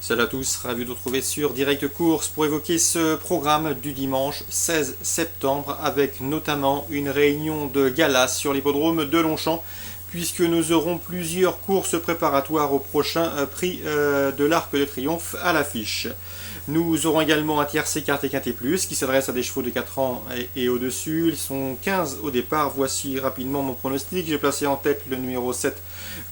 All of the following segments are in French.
Salut à tous, ravi de vous retrouver sur Direct Course pour évoquer ce programme du dimanche 16 septembre avec notamment une réunion de gala sur l'hippodrome de Longchamp puisque nous aurons plusieurs courses préparatoires au prochain prix de l'Arc de Triomphe à l'affiche. Nous aurons également un tiercé Quintet Quintet Plus qui s'adresse à des chevaux de 4 ans et au-dessus. Ils sont 15 au départ. Voici rapidement mon pronostic. J'ai placé en tête le numéro 7,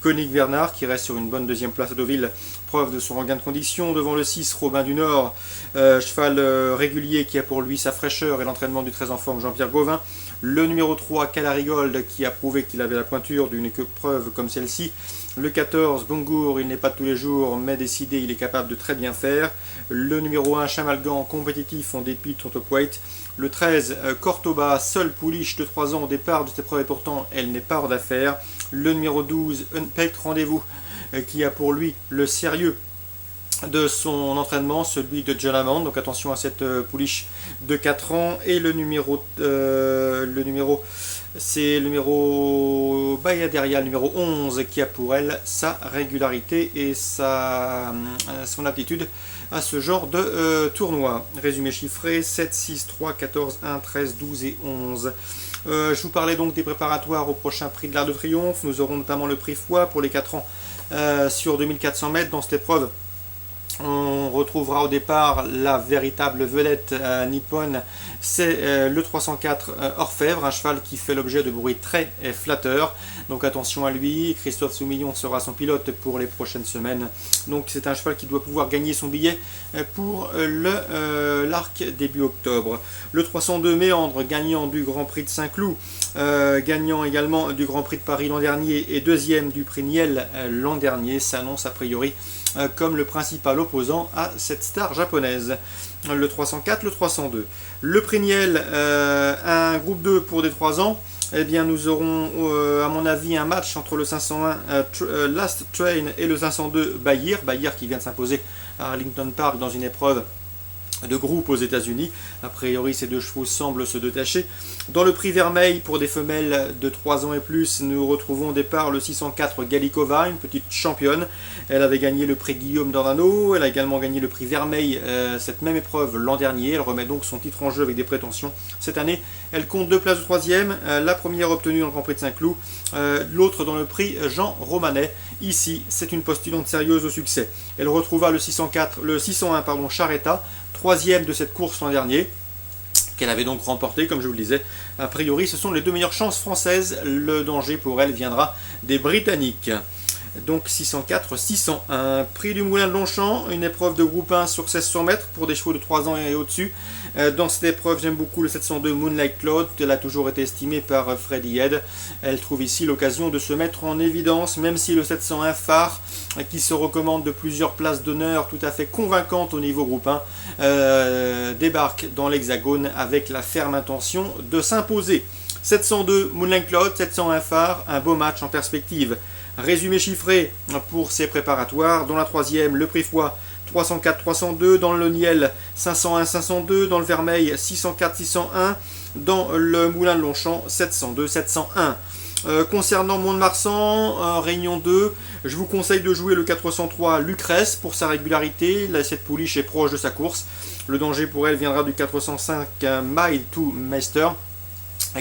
Konig Bernard, qui reste sur une bonne deuxième place à Deauville. Preuve de son regain de condition. Devant le 6, Robin du Nord, cheval régulier qui a pour lui sa fraîcheur et l'entraînement du très en forme Jean-Pierre Gauvin. Le numéro 3, Calarigold, qui a prouvé qu'il avait la pointure d'une preuve comme celle-ci. Le 14, Bongour, il n'est pas de tous les jours, mais décidé, il est capable de très bien faire. Le numéro 1, Chamalgan, compétitif en dépit de son top weight. Le 13, Cortoba, seule pouliche de 3 ans au départ de cette épreuve et pourtant elle n'est pas hors d'affaire. Le numéro 12, Unpecked Rendez-vous, qui a pour lui le sérieux de son entraînement, celui de John Hammond, donc attention à cette pouliche de 4 ans. Et le numéro Bayaderia, le numéro 11, qui a pour elle sa régularité et son aptitude à ce genre de tournoi. Résumé chiffré, 7, 6, 3, 14, 1, 13, 12 et 11. Je vous parlais donc des préparatoires au prochain prix de l'Arc de Triomphe. Nous aurons notamment le prix Foix pour les 4 ans sur 2400 mètres dans cette épreuve. On retrouvera au départ la véritable vedette nippone, c'est le 304 Orfèvre, un cheval qui fait l'objet de bruits très flatteurs. Donc attention à lui, Christophe Soumillon sera son pilote pour les prochaines semaines. Donc c'est un cheval qui doit pouvoir gagner son billet pour l'Arc début octobre. Le 302 Méandre, gagnant du Grand Prix de Saint-Cloud, gagnant également du Grand Prix de Paris l'an dernier et deuxième du Prix Niel l'an dernier, s'annonce a priori comme le principal opposant à cette star japonaise. Le 304, le 302. Le Prix Niel, un groupe 2 pour des 3 ans. Eh bien, nous aurons, à mon avis, un match entre le 501 Last Train et le 502 Bayir. Bayir qui vient de s'imposer à Arlington Park dans une épreuve de groupe aux États-Unis. A priori, ces deux chevaux semblent se détacher. Dans le prix Vermeil, pour des femelles de 3 ans et plus, nous retrouvons au départ le 604 Galikova, une petite championne. Elle avait gagné le prix Guillaume d'Ornano, elle a également gagné le prix Vermeil, cette même épreuve l'an dernier. Elle remet donc son titre en jeu avec des prétentions. Cette année, elle compte 2 places de 3e, la première obtenue dans le Grand Prix de Saint-Cloud, l'autre dans le prix Jean Romanet. Ici, c'est une postulante sérieuse au succès. Elle retrouva le 601 Charetta, 3e de cette course l'an dernier, qu'elle avait donc remporté, comme je vous le disais. A priori, ce sont les 2 meilleures chances françaises. Le danger pour elle viendra des Britanniques. Donc 604, 601. Prix du Moulin de Longchamp, une épreuve de groupe 1 sur 1600 mètres pour des chevaux de 3 ans et au-dessus. Dans cette épreuve, j'aime beaucoup le 702 Moonlight Cloud. Elle a toujours été estimée par Freddy Head. Elle trouve ici l'occasion de se mettre en évidence, même si le 701 Phare, qui se recommande de plusieurs places d'honneur tout à fait convaincantes au niveau groupe 1, débarque dans l'Hexagone avec la ferme intention de s'imposer. 702 Moonlight Cloud, 701 Phare, un beau match en perspective. Résumé chiffré pour ces préparatoires. Dans la 3e, le prix Foix 304-302. Dans le Niel 501-502. Dans le Vermeil 604-601. Dans le Moulin de Longchamp 702-701. Concernant Mont-de-Marsan, Réunion 2, je vous conseille de jouer le 403 Lucrèce pour sa régularité. Cette pouliche est proche de sa course. Le danger pour elle viendra du 405 Mile to Meister,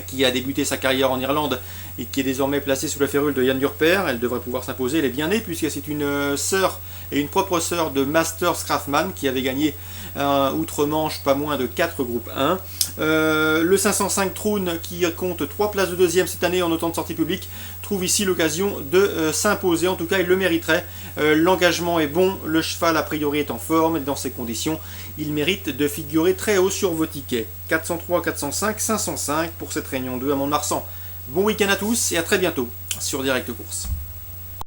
qui a débuté sa carrière en Irlande et qui est désormais placée sous la férule de Yann Durper. Elle devrait pouvoir s'imposer, elle est bien née puisque c'est une sœur et une propre sœur de Masters Craftman qui avait gagné outre-Manche pas moins de 4 groupes 1. Le 505 Troon qui compte 3 places de 2e cette année en autant de sorties publiques trouve ici l'occasion de s'imposer, en tout cas il le mériterait. L'engagement est bon, le cheval a priori est en forme et dans ces conditions il mérite de figurer très haut sur vos tickets. 403, 405, 505 pour cette réunion 2 à Mont-de-Marsan. Bon week-end à tous et à très bientôt sur Direct Course.